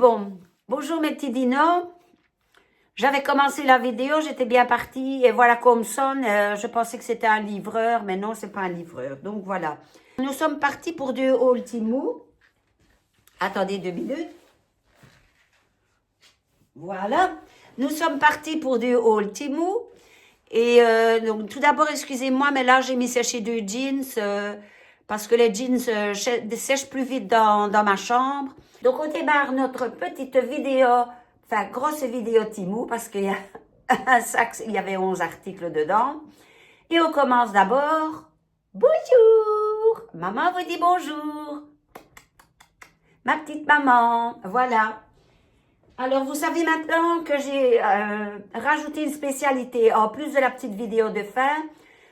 Bon, bonjour mes petits dinos. J'avais commencé la vidéo, j'étais bien partie et voilà comme sonne. Je pensais que c'était un livreur, mais non, c'est pas un livreur. Donc voilà. Nous sommes partis pour du haul Temu. Attendez 2 minutes. Voilà. Nous sommes partis pour du haul Temu. Et donc tout d'abord, excusez-moi, mais là j'ai mis sécher 2 jeans parce que les jeans sèchent plus vite dans ma chambre. Donc on démarre notre petite vidéo, enfin grosse vidéo Temu parce qu'il y a un sac, il y avait 11 articles dedans. Et on commence d'abord. Bonjour, maman vous dit bonjour. Ma petite maman, voilà. Alors, vous savez maintenant que j'ai rajouté une spécialité. En plus de la petite vidéo de fin,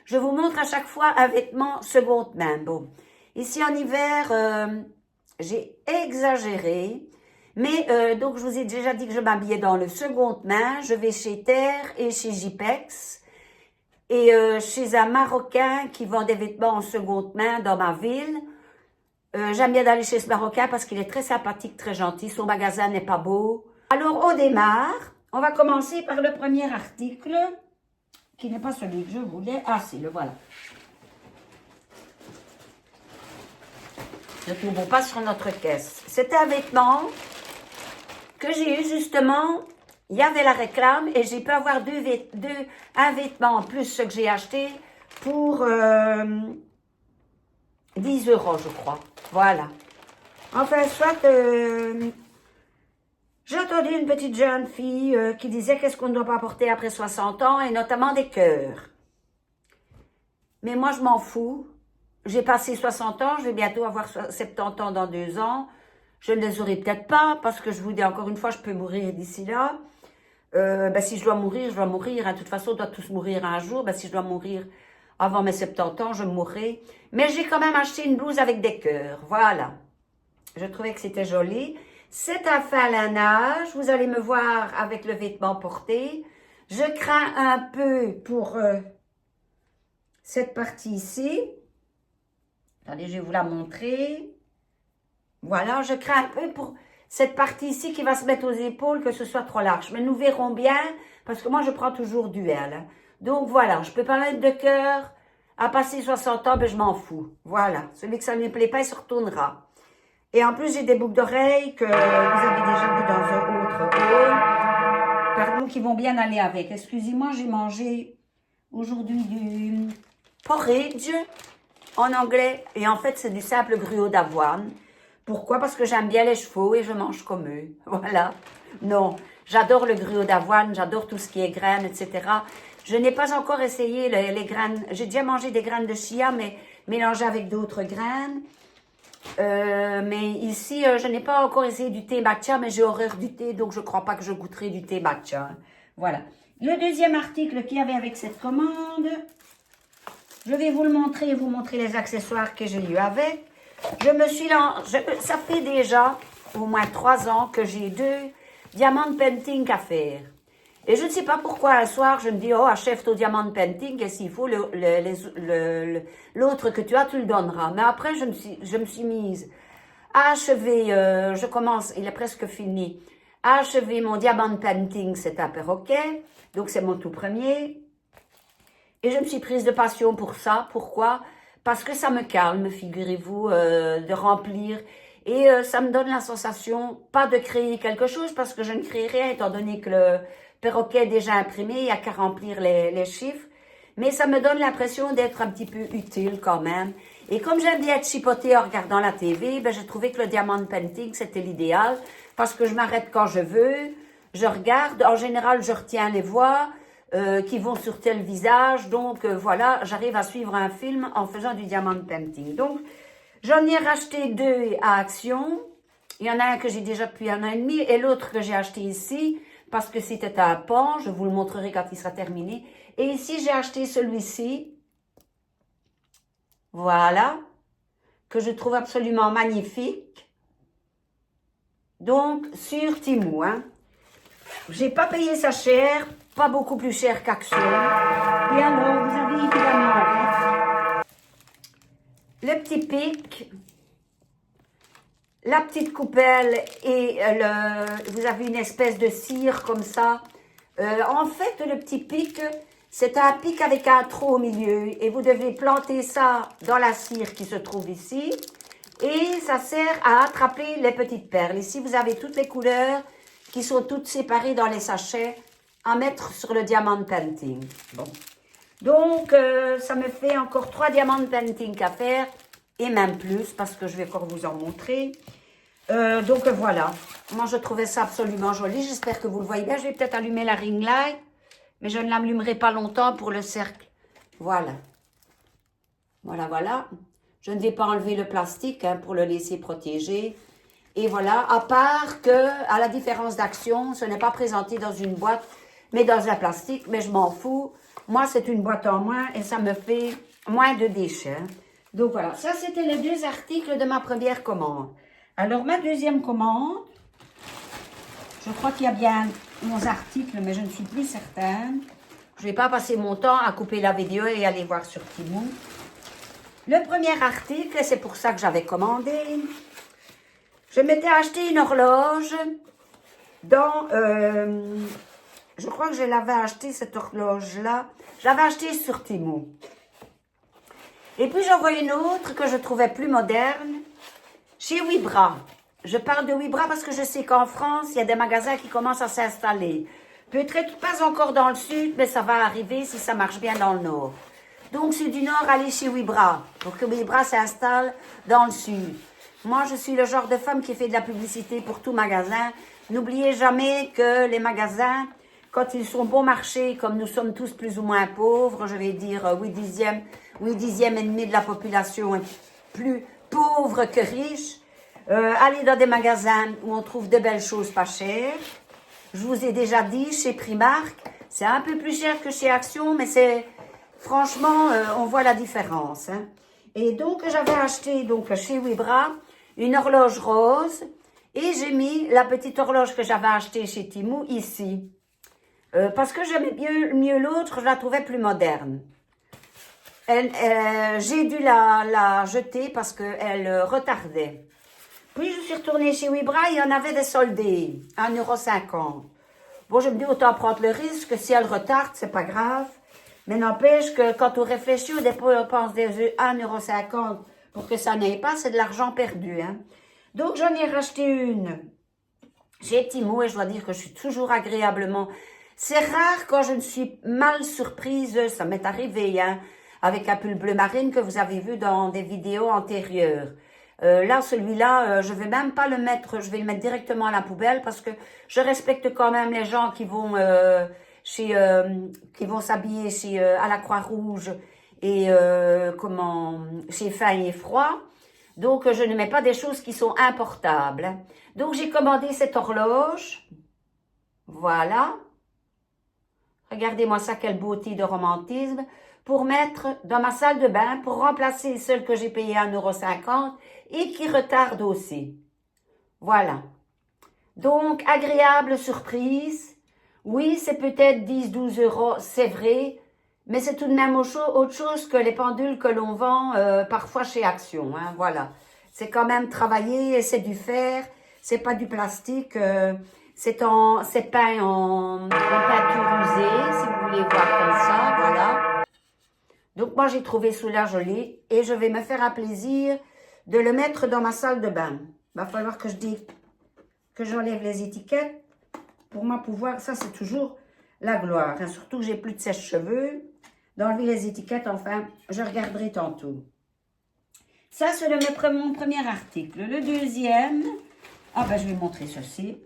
je vous montre à chaque fois un vêtement seconde main. Bon, ici en hiver, j'ai exagéré. Mais donc, je vous ai déjà dit que je m'habillais dans le seconde main. Je vais chez Terre et chez Jipex. Et chez un Marocain qui vend des vêtements en seconde main dans ma ville. J'aime bien d'aller chez ce Marocain parce qu'il est très sympathique, très gentil. Son magasin n'est pas beau. Alors, on démarre. On va commencer par le premier article, qui n'est pas celui que je voulais. Ah, si, le voilà. Ne tombons pas sur notre caisse. C'est un vêtement que j'ai eu justement. Il y avait la réclame et j'ai pu avoir un vêtement en plus ce que j'ai acheté pour 10 €, je crois. Voilà. Enfin, soit... j'ai entendu une petite jeune fille qui disait qu'est-ce qu'on ne doit pas porter après 60 ans, et notamment des cœurs. Mais moi, je m'en fous. J'ai passé 60 ans, je vais bientôt avoir 70 ans dans 2 ans. Je ne les aurai peut-être pas, parce que je vous dis encore une fois, je peux mourir d'ici là. Si je dois mourir, je dois mourir. De toute façon, on doit tous mourir un jour. Si je dois mourir avant mes 70 ans, je mourrai. Mais j'ai quand même acheté une blouse avec des cœurs. Voilà. Je trouvais que c'était joli. C'est un fin lainage. Vous allez me voir avec le vêtement porté. Je crains un peu pour cette partie ici. Attendez, je vais vous la montrer. Voilà, je crains un peu pour cette partie ici qui va se mettre aux épaules, que ce soit trop large. Mais nous verrons bien, parce que moi, je prends toujours du L. Donc voilà, je ne peux pas mettre de cœur. À passer 60 ans, je m'en fous. Voilà, celui que ça ne me plaît pas, il se retournera. Et en plus, j'ai des boucles d'oreilles que vous avez déjà vues dans un autre haul. Pardon, qui vont bien aller avec. Excusez-moi, j'ai mangé aujourd'hui du porridge en anglais. Et en fait, c'est du simple gruau d'avoine. Pourquoi? Parce que j'aime bien les chevaux et je mange comme eux. Voilà. Non, j'adore le gruau d'avoine, j'adore tout ce qui est graines, etc. Je n'ai pas encore essayé les graines. J'ai déjà mangé des graines de chia, mais mélangées avec d'autres graines. Mais ici, je n'ai pas encore essayé du thé matcha, mais j'ai horreur du thé, donc je ne crois pas que je goûterai du thé matcha. Voilà. Le deuxième article qu'il y avait avec cette commande, je vais vous le montrer et vous montrer les accessoires que j'ai eu avec. Ça fait déjà au moins 3 ans que j'ai 2 diamant painting à faire. Et je ne sais pas pourquoi un soir, je me dis, oh, achève ton diamant painting et s'il faut, l'autre que tu as, tu le donneras. Mais après, je me suis mise à achever, je commence, il est presque fini, à achever mon diamant painting, c'est un perroquet, donc c'est mon tout premier. Et je me suis prise de passion pour ça. Pourquoi? Parce que ça me calme, figurez-vous, de remplir. Et ça me donne la sensation, pas de créer quelque chose, parce que je ne crée rien, étant donné que le perroquet est déjà imprimé, il n'y a qu'à remplir les chiffres. Mais ça me donne l'impression d'être un petit peu utile quand même. Et comme j'aime bien être chipotée en regardant la TV, j'ai trouvé que le diamant painting, c'était l'idéal, parce que je m'arrête quand je veux, je regarde, en général, je retiens les voix, qui vont sur tel visage. Donc, voilà, j'arrive à suivre un film en faisant du diamant painting. Donc, j'en ai racheté 2 à Action. Il y en a un que j'ai déjà depuis 1 an et demi et l'autre que j'ai acheté ici parce que c'était un pan. Je vous le montrerai quand il sera terminé. Et ici, j'ai acheté celui-ci. Voilà. Que je trouve absolument magnifique. Donc, sur Temu, hein. J'ai pas payé ça cher, pas beaucoup plus cher qu'Action. Et alors, vous avez évidemment le petit pic, la petite coupelle et vous avez une espèce de cire comme ça. En fait, le petit pic, c'est un pic avec un trou au milieu et vous devez planter ça dans la cire qui se trouve ici et ça sert à attraper les petites perles. Ici, vous avez toutes les couleurs qui sont toutes séparées dans les sachets à mettre sur le diamant painting. Bon. Donc, ça me fait encore 3 diamants painting à faire et même plus parce que je vais encore vous en montrer. Donc, voilà. Moi, je trouvais ça absolument joli. J'espère que vous le voyez bien. Je vais peut-être allumer la ring light, mais je ne l'allumerai pas longtemps pour le cercle. Voilà. Voilà, voilà. Je ne vais pas enlever le plastique hein, pour le laisser protéger. Et voilà, à part que, à la différence d'Action, ce n'est pas présenté dans une boîte, mais dans un plastique, mais je m'en fous. Moi, c'est une boîte en moins et ça me fait moins de déchets. Donc voilà, ça c'était les 2 articles de ma première commande. Alors, ma deuxième commande, je crois qu'il y a bien 11 articles, mais je ne suis plus certaine. Je ne vais pas passer mon temps à couper la vidéo et aller voir sur Temu. Le premier article, c'est pour ça que j'avais commandé. Je m'étais acheté une horloge dans... je crois que je l'avais acheté, cette horloge-là. Je l'avais achetée sur Temu. Et puis, j'en vois une autre que je trouvais plus moderne, chez Wibra. Je parle de Wibra parce que je sais qu'en France, il y a des magasins qui commencent à s'installer. Peut-être pas encore dans le sud, mais ça va arriver si ça marche bien dans le nord. Donc, c'est du nord, allez chez Wibra, pour que Wibra s'installe dans le sud. Moi, je suis le genre de femme qui fait de la publicité pour tout magasin. N'oubliez jamais que les magasins, quand ils sont bon marché, comme nous sommes tous plus ou moins pauvres, je vais dire 8 dixièmes et demi de la population est plus pauvre que riche, allez dans des magasins où on trouve de belles choses pas chères. Je vous ai déjà dit, chez Primark, c'est un peu plus cher que chez Action, mais c'est franchement, on voit la différence. Hein. Et donc, j'avais acheté donc chez Wibra une horloge rose et j'ai mis la petite horloge que j'avais achetée chez Temu ici. Parce que j'aimais mieux l'autre, je la trouvais plus moderne. J'ai dû la jeter parce qu'elle retardait. Puis je suis retournée chez Wibra, il y en avait des soldés, 1,50 €. Bon, je me dis autant prendre le risque, si elle retarde, c'est pas grave. Mais n'empêche que quand on réfléchit au dépenses des 1,50 € pour que ça n'aille pas, c'est de l'argent perdu. Hein. Donc j'en ai racheté une chez Temu et je dois dire que je suis toujours agréablement... C'est rare quand je ne suis mal surprise, ça m'est arrivé, hein, avec un pull bleu marine que vous avez vu dans des vidéos antérieures. Là, celui-là, je vais même pas le mettre, je vais le mettre directement à la poubelle parce que je respecte quand même les gens qui vont qui vont s'habiller chez à la Croix-Rouge et chez Faim et Froid. Donc, je ne mets pas des choses qui sont importables. Donc, j'ai commandé cette horloge. Voilà. Regardez-moi ça, quelle beauté de romantisme. Pour mettre dans ma salle de bain, pour remplacer celle que j'ai payée 1,50 € et qui retarde aussi. Voilà. Donc, agréable surprise. Oui, c'est peut-être 10-12 €, c'est vrai, mais c'est tout de même autre chose que les pendules que l'on vend parfois chez Action. Hein, voilà. C'est quand même travaillé et c'est du fer, c'est pas du plastique. C'est peint en peinture usée, si vous voulez voir comme ça, voilà. Donc, moi, j'ai trouvé celui-là joli et je vais me faire un plaisir de le mettre dans ma salle de bain. Il va falloir que j'enlève les étiquettes pour moi pouvoir... Ça, c'est toujours la gloire. Hein. Surtout que j'ai plus de sèche-cheveux. D'enlever les étiquettes, enfin, je regarderai tantôt. Ça, c'est mon premier article. Le deuxième... Ah, ben, je vais montrer ceci.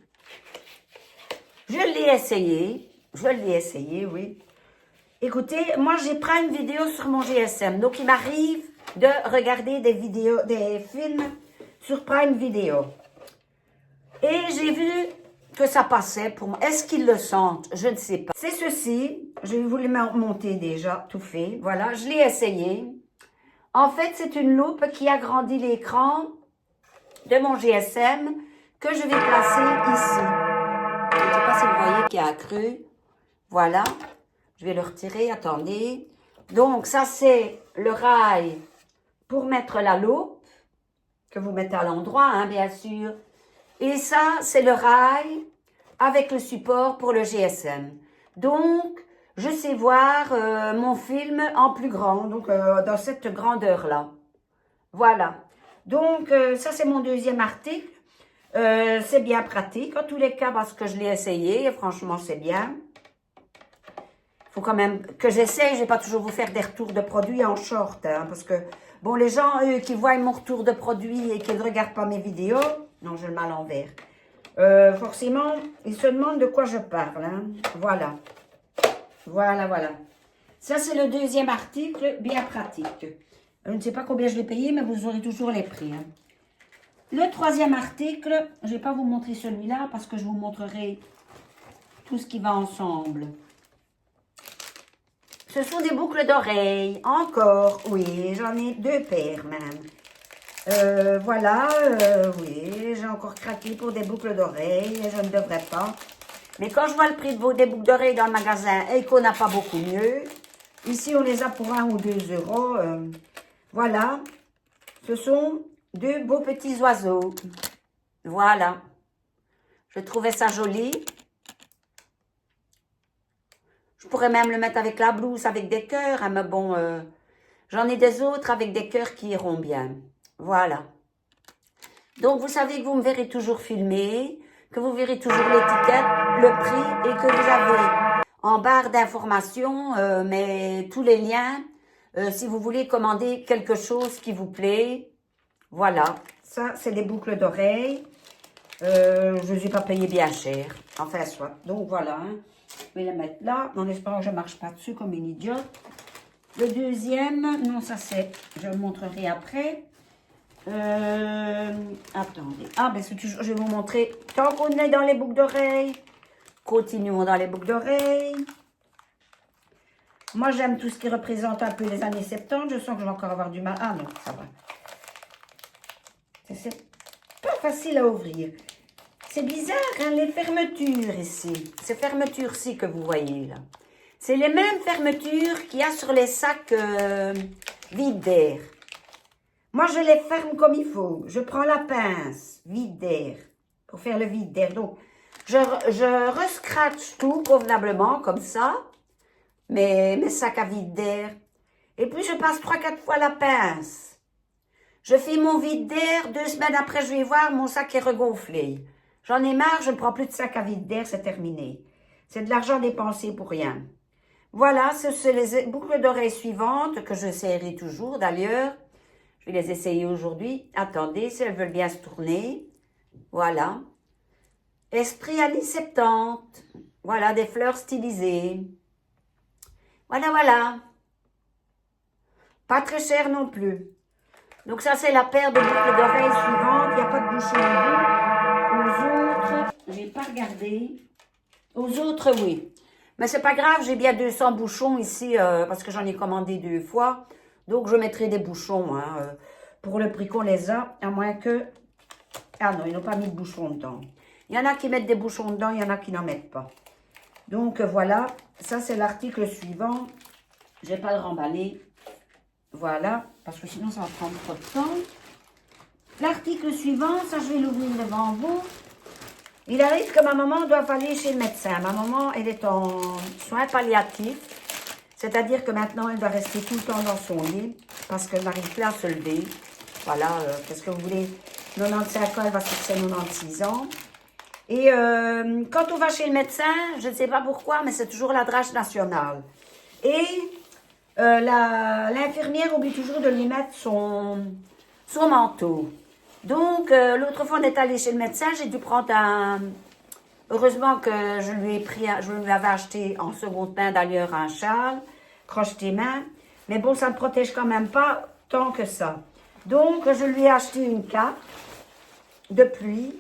Je l'ai essayé, oui. Écoutez, moi, j'ai pris une vidéo sur mon GSM. Donc, il m'arrive de regarder des films sur Prime Video. Et j'ai vu que ça passait pour moi. Est-ce qu'ils le sentent? Je ne sais pas. C'est ceci. Je vais vous le monter déjà, tout fait. Voilà, je l'ai essayé. En fait, c'est une loupe qui agrandit l'écran de mon GSM que je vais placer ici. Je ne sais pas si vous voyez qu'il a accru. Voilà. Je vais le retirer, attendez. Donc, ça, c'est le rail pour mettre la loupe. que vous mettez à l'endroit, hein, bien sûr. Et ça, c'est le rail avec le support pour le GSM. Donc, je sais voir mon film en plus grand, donc dans cette grandeur-là. Voilà. Donc, ça, c'est mon deuxième article. C'est bien pratique, en tous les cas, parce que je l'ai essayé, et franchement, c'est bien. Il faut quand même que j'essaye, je ne vais pas toujours vous faire des retours de produits en short, hein, parce que, bon, les gens, eux, qui voient mon retour de produits et qui ne regardent pas mes vidéos, non, je le mets à l'envers, forcément, ils se demandent de quoi je parle, hein. Voilà. Voilà, voilà. Ça, c'est le deuxième article, bien pratique. Je ne sais pas combien je l'ai payé, mais vous aurez toujours les prix, hein. Le troisième article, je ne vais pas vous montrer celui-là parce que je vous montrerai tout ce qui va ensemble. Ce sont des boucles d'oreilles. Encore, oui, j'en ai 2 paires même. Voilà, oui, j'ai encore craqué pour des boucles d'oreilles. Je ne devrais pas. Mais quand je vois le prix des boucles d'oreilles dans le magasin et qu'on n'a pas beaucoup mieux, ici on les a pour 1 ou 2 euros. Voilà, ce sont 2 beaux petits oiseaux. Voilà. Je trouvais ça joli. Je pourrais même le mettre avec la blouse, avec des cœurs. Hein, mais bon, j'en ai des autres avec des cœurs qui iront bien. Voilà. Donc, vous savez que vous me verrez toujours filmer, que vous verrez toujours l'étiquette, le prix et que vous avez en barre d'informations mais tous les liens si vous voulez commander quelque chose qui vous plaît. Voilà. Ça, c'est des boucles d'oreilles. Je ne les ai pas payées bien cher. Enfin, soit. Donc, voilà. Hein. Je vais les mettre là, en espérant que je ne marche pas dessus comme une idiote. Le deuxième, non, ça c'est, je le montrerai après. Attendez. Ah, ben c'est toujours, je vais vous montrer. Tant qu'on est dans les boucles d'oreilles, continuons dans les boucles d'oreilles. Moi, j'aime tout ce qui représente un peu les années 70. Je sens que je vais encore avoir du mal. Ah non, ça va. C'est pas facile à ouvrir. C'est bizarre, hein, les fermetures ici. Ces fermetures-ci que vous voyez là. C'est les mêmes fermetures qu'il y a sur les sacs vides d'air. Moi, je les ferme comme il faut. Je prends la pince vide d'air pour faire le vide d'air. Donc, je rescratche tout convenablement comme ça. Mes sacs à vide d'air. Et puis, je passe 3-4 fois la pince. Je fais mon vide d'air. 2 semaines après, je vais voir, mon sac est regonflé. J'en ai marre, je ne prends plus de sac à vide d'air, c'est terminé. C'est de l'argent dépensé pour rien. Voilà, ce sont les boucles d'oreilles suivantes que j'essaierai toujours d'ailleurs. Je vais les essayer aujourd'hui. Attendez, si elles veulent bien se tourner. Voilà. Esprit années 70. Voilà, des fleurs stylisées. Voilà, voilà. Pas très cher non plus. Donc ça, c'est la paire de boucles d'oreilles suivantes. Il n'y a pas de bouchon au bout. Aux autres, je n'ai pas regardé. Aux autres, oui. Mais c'est pas grave, j'ai bien 200 bouchons ici parce que j'en ai commandé 2 fois. Donc, je mettrai des bouchons hein, pour le prix qu'on les a, à moins que... Ah non, ils n'ont pas mis de bouchons dedans. Il y en a qui mettent des bouchons dedans, il y en a qui n'en mettent pas. Donc, voilà. Ça, c'est l'article suivant. Je ne vais pas le remballer. Voilà, parce que sinon, ça va prendre trop de temps. L'article suivant, ça, je vais l'ouvrir devant vous. Il arrive que ma maman doit aller chez le médecin. Ma maman, elle est en soins palliatifs. C'est-à-dire que maintenant, elle doit rester tout le temps dans son lit parce qu'elle n'arrive plus à se lever. Voilà, qu'est-ce que vous voulez? 95 ans, elle va sur ses 96 ans. Et quand on va chez le médecin, je ne sais pas pourquoi, mais c'est toujours la drache nationale. Et l'infirmière oublie toujours de lui mettre son manteau. Donc, l'autre fois, on est allé chez le médecin, j'ai dû prendre un... Heureusement que je lui avais acheté en seconde main d'ailleurs un châle, crocheté main. Mais bon, ça ne protège quand même pas tant que ça. Donc, je lui ai acheté une cape de pluie.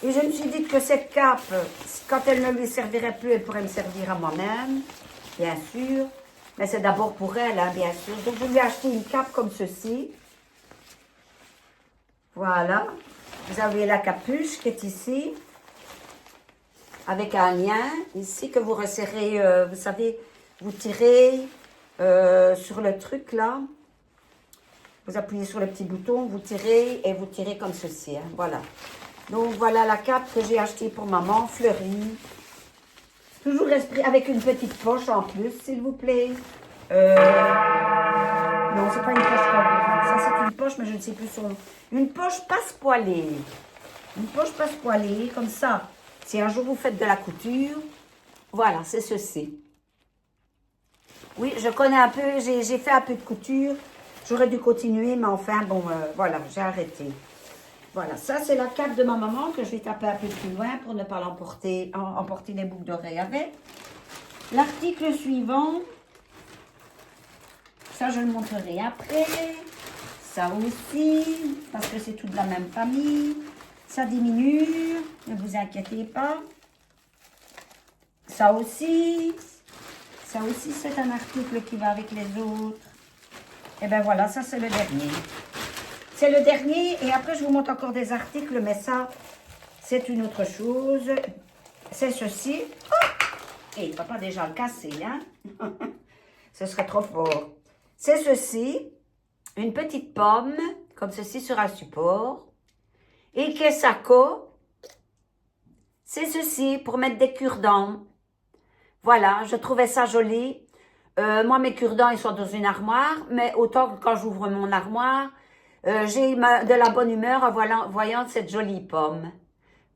Et je me suis dit que cette cape, quand elle ne lui servirait plus, elle pourrait me servir à moi-même, bien sûr. Mais c'est d'abord pour elle, hein, bien sûr. Donc, je lui ai acheté une cape comme ceci. Voilà, vous avez la capuche qui est ici, avec un lien ici que vous resserrez, vous savez, vous tirez sur le truc là. Vous appuyez sur le petit bouton, vous tirez et vous tirez comme ceci. Hein, voilà. Donc, voilà la cape que j'ai achetée pour maman, fleurie. Toujours avec une petite poche en plus, s'il vous plaît. Non, c'est pas une poche carburant. Ça, c'est une poche, mais je ne sais plus son nom. Une poche passe-poilée. Une poche passe-poilée, comme ça. Si un jour vous faites de la couture, voilà, c'est ceci. Oui, je connais un peu, j'ai fait un peu de couture. J'aurais dû continuer, mais enfin, bon, voilà, j'ai arrêté. Voilà, ça, c'est la cape de ma maman que je vais taper un peu plus loin pour ne pas l'emporter, emporter les boucles d'oreilles avec. L'article suivant, ça, je le montrerai après. Ça aussi, parce que c'est tout de la même famille. Ça diminue, ne vous inquiétez pas. Ça aussi, c'est un article qui va avec les autres. Et bien voilà, ça, c'est le dernier. C'est le dernier, et après, je vous montre encore des articles, mais ça, c'est une autre chose. C'est ceci. Oh, et papa déjà le cassé, hein. Ce serait trop fort. C'est ceci, une petite pomme, comme ceci sur un support. Et Kesako, c'est ceci, pour mettre des cure-dents. Voilà, je trouvais ça joli. Moi, mes cure-dents, ils sont dans une armoire, mais autant que quand j'ouvre mon armoire, j'ai de la bonne humeur en voyant cette jolie pomme.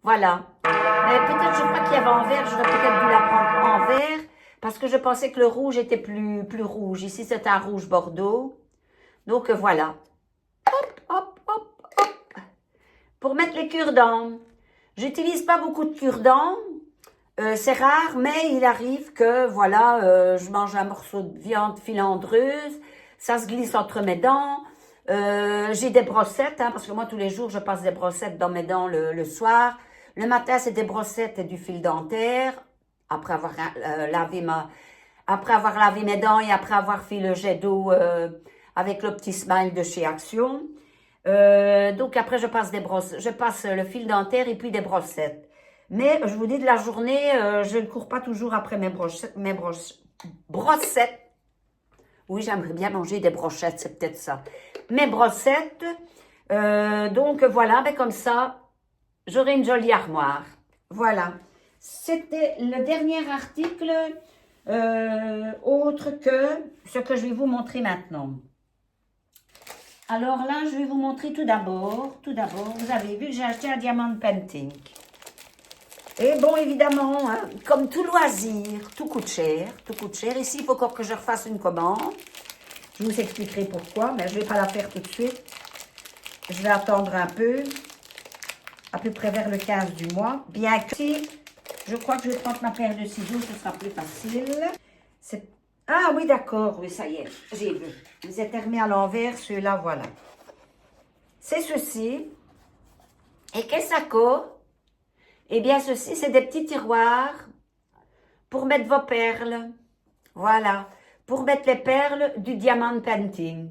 Voilà. Mais peut-être, je crois qu'il y avait en vert, j'aurais peut-être dû la prendre en vert, parce que je pensais que le rouge était plus rouge. Ici, c'est un rouge bordeaux. Donc, voilà. Hop, hop, hop, hop. Pour mettre les cure-dents. J'utilise pas beaucoup de cure-dents. C'est rare, mais il arrive que, voilà, je mange un morceau de viande filandreuse. Ça se glisse entre mes dents. J'ai des brossettes, hein, parce que moi, tous les jours, je passe des brossettes dans mes dents le soir. Le matin, c'est des brossettes et du fil dentaire. Après avoir lavé mes dents et après avoir fait le jet d'eau avec le petit smile de chez Action. Donc, après, je passe le fil dentaire et puis des brossettes. Mais, je vous dis, de la journée, je ne cours pas toujours après mes brossettes. Oui, j'aimerais bien manger des brochettes, c'est peut-être ça. Mes brossettes. Donc, voilà, ben, comme ça, j'aurai une jolie armoire. Voilà. C'était le dernier article autre que ce que je vais vous montrer maintenant. Alors là, je vais vous montrer tout d'abord, vous avez vu que j'ai acheté un diamant painting. Et bon, évidemment, hein, comme tout loisir, tout coûte cher, Ici, il faut encore que je refasse une commande. Je vous expliquerai pourquoi, mais je ne vais pas la faire tout de suite. Je vais attendre un peu, à peu près vers le 15 du mois. Bien que si, je crois que je vais prendre ma paire de ciseaux, ce sera plus facile. Ah oui, d'accord, oui, ça y est, j'ai vu. Ils étaient remis à l'envers, ceux-là, voilà. C'est ceci. Et qu'est-ce que ça coûte? Eh bien, ceci, c'est des petits tiroirs pour mettre vos perles. Voilà, pour mettre les perles du diamant painting.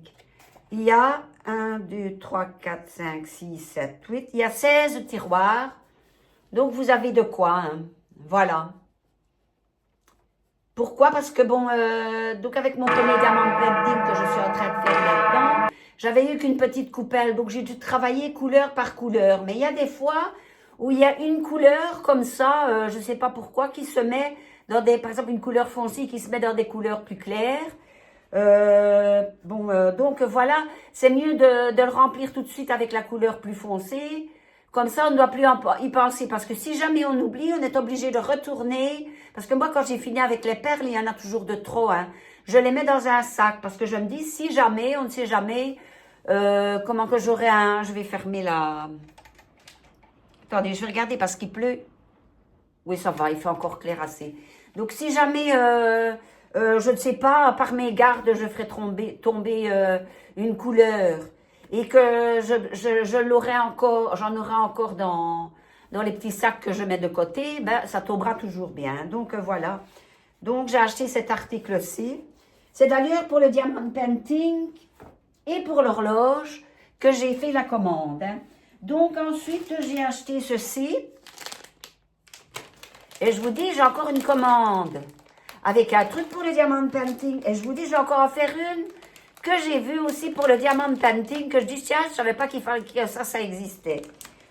Il y a 1, 2, 3, 4, 5, 6, 7, 8. Il y a 16 tiroirs. Donc, vous avez de quoi, hein. Voilà. Pourquoi? Parce que, bon, donc avec mon premier diamant painting que je suis en train de faire maintenant, j'avais eu qu'une petite coupelle. Donc, j'ai dû travailler couleur par couleur. Mais il y a des fois où il y a une couleur comme ça, je ne sais pas pourquoi, qui se met dans des, par exemple, une couleur foncée qui se met dans des couleurs plus claires. Donc voilà, c'est mieux de le remplir tout de suite avec la couleur plus foncée. Comme ça, on ne doit plus y penser. Parce que si jamais on oublie, on est obligé de retourner. Parce que moi, quand j'ai fini avec les perles, il y en a toujours de trop. Hein. Je les mets dans un sac. Parce que je me dis, si jamais, on ne sait jamais, comment que j'aurai un... Je vais fermer la... Attendez, je vais regarder parce qu'il pleut. Oui, ça va, il fait encore clair assez. Donc, si jamais, je ne sais pas, par mes gardes, je ferai tomber une couleur et que j'en aurai encore dans les petits sacs que je mets de côté, ben, ça tombera toujours bien. Donc, voilà. Donc, j'ai acheté cet article-ci. C'est d'ailleurs pour le diamant painting et pour l'horloge que j'ai fait la commande. Hein. Donc, ensuite, j'ai acheté ceci. Et je vous dis, j'ai encore une commande avec un truc pour le diamant painting. Et je vous dis, j'ai encore à faire une que j'ai vu aussi pour le diamond painting, que je dis, tiens, je ne savais pas qu'il fallait que ça existait.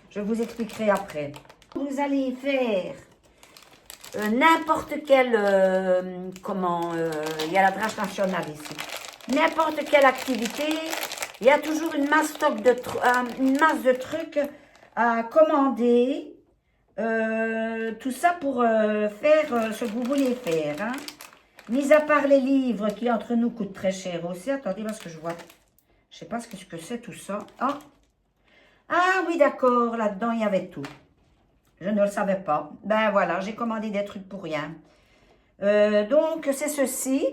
Je vous expliquerai après. Vous allez faire n'importe quel, il y a la drache nationale ici, n'importe quelle activité, il y a toujours une masse de trucs à commander, tout ça pour faire ce que vous voulez faire, hein. Mis à part les livres qui entre nous coûtent très cher aussi. Attendez parce que je vois, je sais pas ce que c'est tout ça. Ah, ah oui d'accord, là-dedans il y avait tout. Je ne le savais pas. Ben voilà, j'ai commandé des trucs pour rien. Donc, c'est ceci.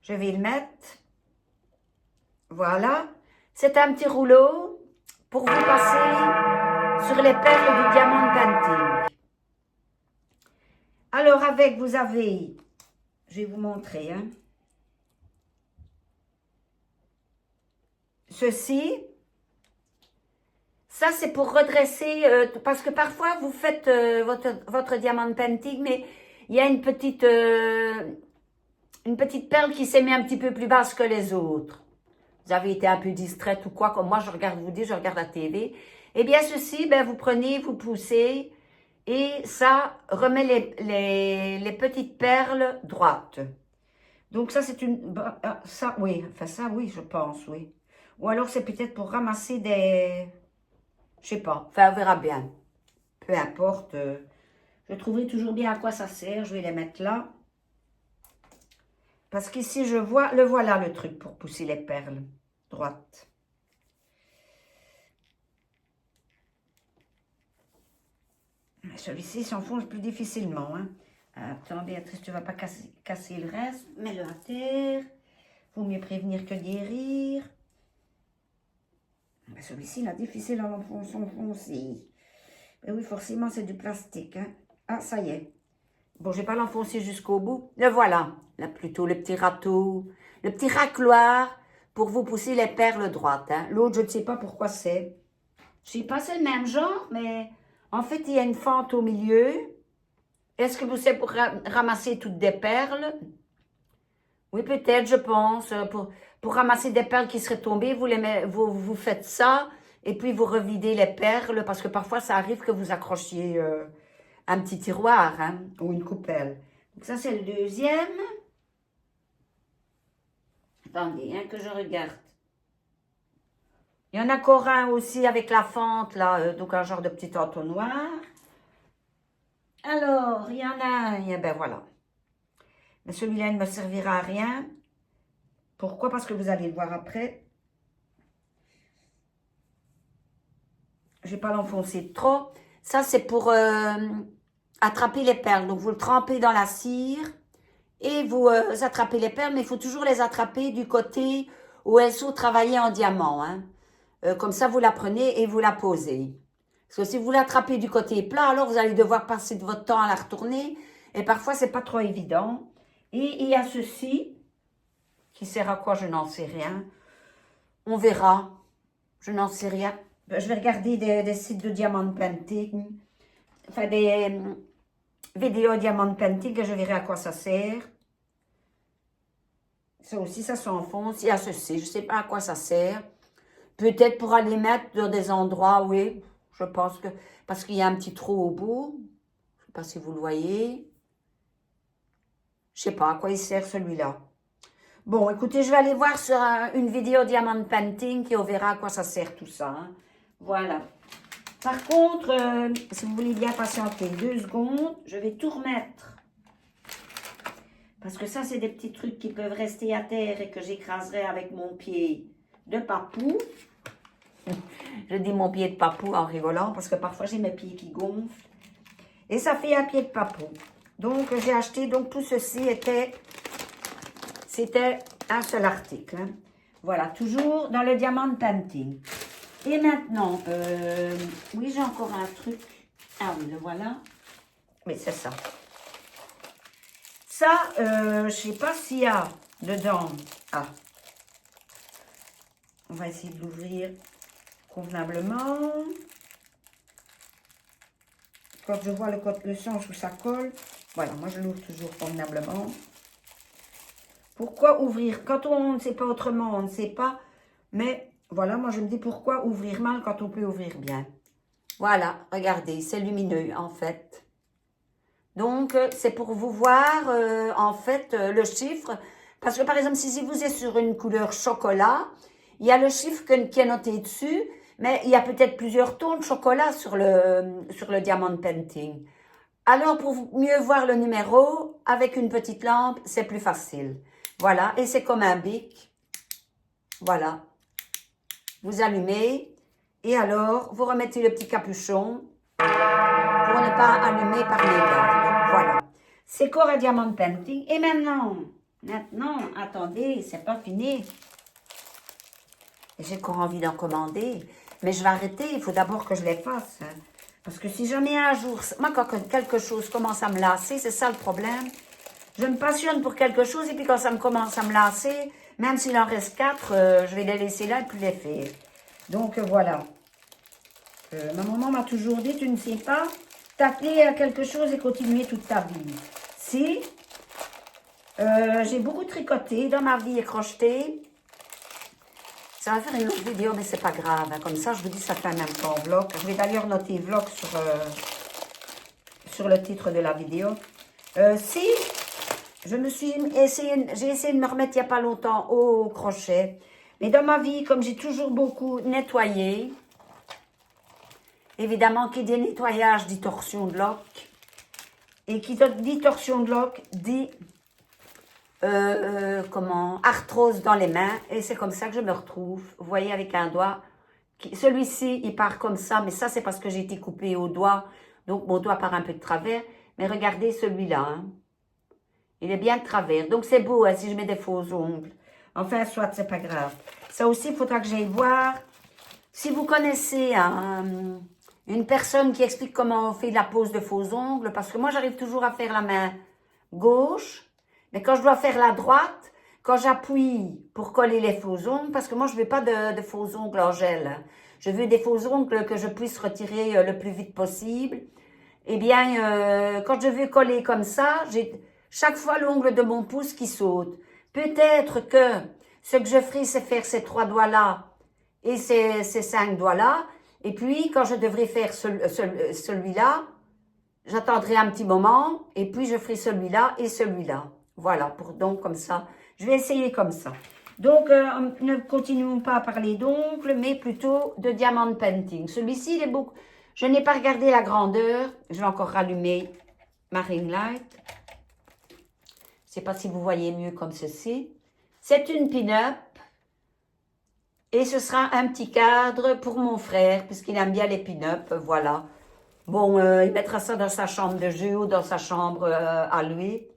Je vais le mettre. Voilà. C'est un petit rouleau pour vous passer sur les perles du diamond painting. Alors, avec, vous avez... Je vais vous montrer. Hein, ceci. Ça, c'est pour redresser, parce que parfois, vous faites votre diamond painting, mais il y a une petite perle qui s'est mise un petit peu plus basse que les autres. Vous avez été un peu distraite ou quoi, comme moi, je regarde la TV. Eh bien, ceci, ben, vous prenez, vous poussez, et ça remet les petites perles droites. Donc, ça, c'est une... Ça, oui, enfin, ça, oui, je pense, oui. Ou alors, c'est peut-être pour ramasser des... Je sais pas, enfin on verra bien. Peu importe, je trouverai toujours bien à quoi ça sert. Je vais les mettre là. Parce qu'ici je vois, voilà le truc pour pousser les perles droites. Celui-ci s'enfonce plus difficilement. Hein. Attends Béatrice, tu ne vas pas casser le reste. Mets-le à terre. Vaut mieux prévenir que guérir. Celui-ci, il a difficile à l'enfoncer. Et oui, forcément, c'est du plastique. Hein. Ah, ça y est. Bon, je ne vais pas l'enfoncer jusqu'au bout. Le voilà. Là, plutôt le petit râteau, le petit racloir pour vous pousser les perles droites. Hein. L'autre, je ne sais pas pourquoi c'est. Je ne sais pas, c'est le même genre, mais en fait, il y a une fente au milieu. Est-ce que vous savez pour ramasser toutes des perles? Oui, peut-être, je pense. Pour ramasser des perles qui seraient tombées, vous faites ça et puis vous revidez les perles parce que parfois, ça arrive que vous accrochiez un petit tiroir hein, ou une coupelle. Donc ça, c'est le deuxième. Attendez, hein, que je regarde. Il y en a encore un aussi avec la fente, là, donc un genre de petit entonnoir. Alors, il y en a un, ben voilà. Mais celui-là, il ne me servira à rien. Pourquoi? Parce que vous allez le voir après. Je ne vais pas l'enfoncer trop. Ça, c'est pour attraper les perles. Donc, vous le trempez dans la cire et vous attrapez les perles. Mais il faut toujours les attraper du côté où elles sont travaillées en diamant. Hein. Comme ça, vous la prenez et vous la posez. Parce que si vous l'attrapez du côté plat, alors vous allez devoir passer de votre temps à la retourner. Et parfois, ce n'est pas trop évident. Et il y a ceci, qui sert à quoi, je n'en sais rien. On verra. Je n'en sais rien. Je vais regarder des sites de diamond painting. Enfin, des vidéos diamond painting et je verrai à quoi ça sert. Ça aussi, ça s'enfonce. Il y a ceci, je ne sais pas à quoi ça sert. Peut-être pour aller mettre dans des endroits, oui. Je pense que... Parce qu'il y a un petit trou au bout. Je ne sais pas si vous le voyez. Je ne sais pas à quoi il sert celui-là. Bon, écoutez, je vais aller voir sur une vidéo diamond painting et on verra à quoi ça sert tout ça. Hein. Voilà. Par contre, si vous voulez bien patienter 2 secondes, je vais tout remettre. Parce que ça, c'est des petits trucs qui peuvent rester à terre et que j'écraserai avec mon pied de papou. Je dis mon pied de papou en rigolant parce que parfois j'ai mes pieds qui gonflent. Et ça fait un pied de papou. Donc, j'ai acheté, donc tout ceci c'était un seul article. Hein. Voilà, toujours dans le diamond painting. Et maintenant, oui, j'ai encore un truc. Ah oui, le voilà. Oui, c'est ça. Ça, je ne sais pas s'il y a dedans. Ah. On va essayer de l'ouvrir convenablement. Quand je vois le sens où ça colle. Voilà, moi je l'ouvre toujours convenablement. Pourquoi ouvrir? Quand on ne sait pas autrement, on ne sait pas. Mais voilà, moi je me dis pourquoi ouvrir mal quand on peut ouvrir bien. Voilà, regardez, c'est lumineux en fait. Donc, c'est pour vous voir, en fait, le chiffre. Parce que, par exemple, si vous êtes sur une couleur chocolat, il y a le chiffre qui est noté dessus, mais il y a peut-être plusieurs tons de chocolat sur le diamond painting. Alors, pour mieux voir le numéro, avec une petite lampe, c'est plus facile. Voilà, et c'est comme un bic. Voilà. Vous allumez, et alors, vous remettez le petit capuchon pour ne pas allumer par mégarde. Voilà. C'est Cora Diamond Painting. Et maintenant, attendez, c'est pas fini. J'ai encore envie d'en commander. Mais je vais arrêter, il faut d'abord que je les fasse. Parce que si jamais un jour, moi quand quelque chose commence à me lasser, c'est ça le problème. Je me passionne pour quelque chose et puis quand ça me commence à me lasser, même s'il en reste 4, je vais les laisser là et puis les faire. Donc voilà. Ma maman m'a toujours dit, tu ne sais pas t'atteler à quelque chose et continuer toute ta vie. Si, j'ai beaucoup tricoté dans ma vie et crocheté. Ça va faire une autre vidéo, mais c'est pas grave. Hein. Comme ça, je vous dis, ça fait un même temps vlog. Je vais d'ailleurs noter vlog sur le titre de la vidéo. Si, j'ai essayé de me remettre il n'y a pas longtemps au crochet. Mais dans ma vie, comme j'ai toujours beaucoup nettoyé, évidemment, qui dit nettoyage dit torsion de loques. Et qui dit torsion de loques dit arthrose dans les mains. Et c'est comme ça que je me retrouve. Vous voyez, avec un doigt. Celui-ci, il part comme ça. Mais ça, c'est parce que j'ai été coupée au doigt. Donc, mon doigt part un peu de travers. Mais regardez celui-là. Hein. Il est bien de travers. Donc, c'est beau hein, si je mets des faux ongles. Enfin, soit, c'est pas grave. Ça aussi, il faudra que j'aille voir. Si vous connaissez une personne qui explique comment on fait la pose de faux ongles, parce que moi, j'arrive toujours à faire la main gauche, mais quand je dois faire la droite, quand j'appuie pour coller les faux ongles, parce que moi, je ne veux pas de faux ongles en gel. Hein. Je veux des faux ongles que je puisse retirer le plus vite possible. Eh bien, quand je veux coller comme ça, j'ai chaque fois l'ongle de mon pouce qui saute. Peut-être que ce que je ferai, c'est faire ces 3 doigts-là et ces 5 doigts-là. Et puis, quand je devrais faire celui-là, j'attendrai un petit moment et puis je ferai celui-là et celui-là. Voilà, donc comme ça. Je vais essayer comme ça. Donc, ne continuons pas à parler d'ongles, mais plutôt de diamond painting. Celui-ci, il est beaucoup... Je n'ai pas regardé la grandeur. Je vais encore rallumer ma ring light. Je ne sais pas si vous voyez mieux comme ceci. C'est une pin-up. Et ce sera un petit cadre pour mon frère, puisqu'il aime bien les pin-up, voilà. Bon, il mettra ça dans sa chambre de jeu ou dans sa chambre à lui.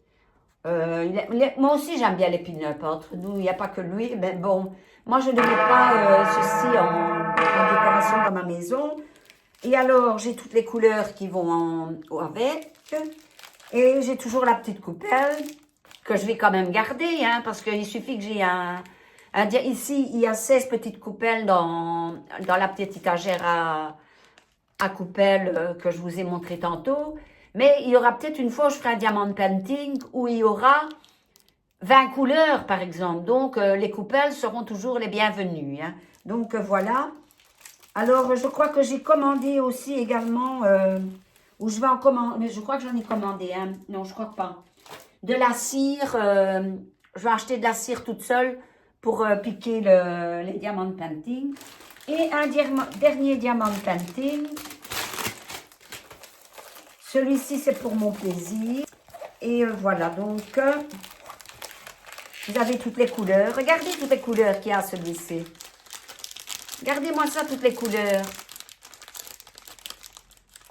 Moi aussi, j'aime bien les pin-up. Entre nous, il n'y a pas que lui. Mais bon, moi, je ne mets pas ceci en décoration dans ma maison. Et alors, j'ai toutes les couleurs qui vont avec. Et j'ai toujours la petite coupelle que je vais quand même garder, hein, parce qu'il suffit que j'ai ici, il y a 16 petites coupelles dans la petite étagère à coupelles que je vous ai montré tantôt. Mais il y aura peut-être une fois, je ferai un diamond painting où il y aura 20 couleurs, par exemple. Donc, les coupelles seront toujours les bienvenues. Hein. Donc, voilà. Alors, je crois que j'ai commandé aussi également, ou je vais en commander, mais je crois que j'en ai commandé un. Non, je crois pas. De la cire, je vais acheter de la cire toute seule pour piquer les diamond painting. Et un dernier diamond painting. Celui-ci, c'est pour mon plaisir. Et voilà, donc, vous avez toutes les couleurs. Regardez toutes les couleurs qu'il y a celui-ci. Regardez-moi ça, toutes les couleurs.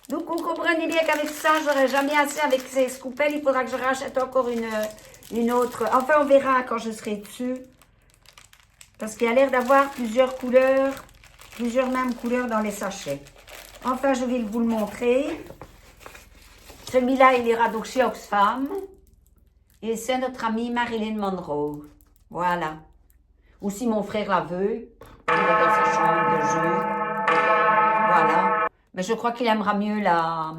Donc, vous comprenez bien qu'avec ça, je n'aurai jamais assez avec ces scoopelles. Il faudra que je rachète encore une autre. Enfin, on verra quand je serai dessus. Parce qu'il y a l'air d'avoir plusieurs couleurs, plusieurs mêmes couleurs dans les sachets. Enfin, je vais vous le montrer. Celui-là, il ira donc chez Oxfam. Et c'est notre amie Marilyn Monroe. Voilà. Ou si mon frère la veut, il est dans sa chambre de jeu. Voilà. Mais je crois qu'il aimera mieux la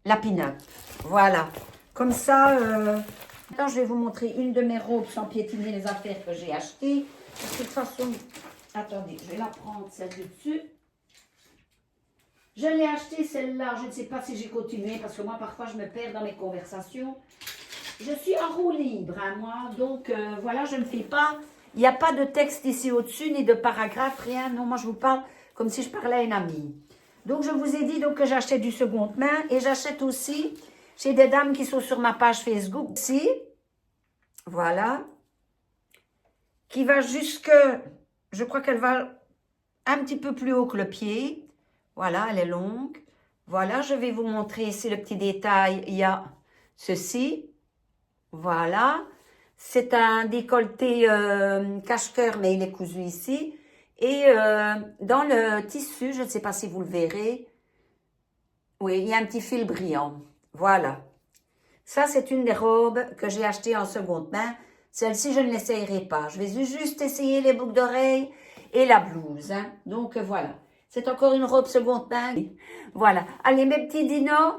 pin-up. Voilà. Comme ça, Maintenant, je vais vous montrer une de mes robes sans piétiner les affaires que j'ai achetées. De toute façon, attendez, je vais la prendre, celle de dessus. Je l'ai achetée, celle-là. Je ne sais pas si j'ai continué parce que moi, parfois, je me perds dans mes conversations. Je suis en roue libre, hein, moi. Donc, voilà, je ne fais pas... Il n'y a pas de texte ici au-dessus, ni de paragraphe, rien. Non, moi, je vous parle comme si je parlais à une amie. Donc, je vous ai dit donc, que j'achète du seconde main. Et j'achète aussi chez des dames qui sont sur ma page Facebook. Ici, voilà. Qui va jusque... Je crois qu'elle va un petit peu plus haut que le pied. Voilà, elle est longue. Voilà, je vais vous montrer ici le petit détail. Il y a ceci. Voilà, c'est un décolleté cache-cœur, mais il est cousu ici. Et dans le tissu, je ne sais pas si vous le verrez, oui, il y a un petit fil brillant. Voilà. Ça, c'est une des robes que j'ai achetées en seconde main. Celle-ci, je ne l'essayerai pas. Je vais juste essayer les boucles d'oreilles et la blouse. Hein. Donc, voilà. C'est encore une robe seconde main. Voilà. Allez, mes petits dinos,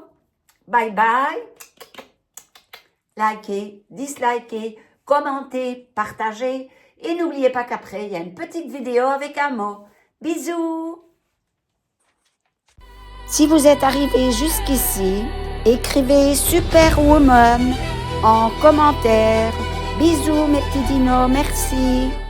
bye bye. Likez, dislikez, commentez, partagez. Et n'oubliez pas qu'après, il y a une petite vidéo avec un mot. Bisous! Si vous êtes arrivé jusqu'ici, écrivez Superwoman en commentaire. Bisous mes petits dinos, merci!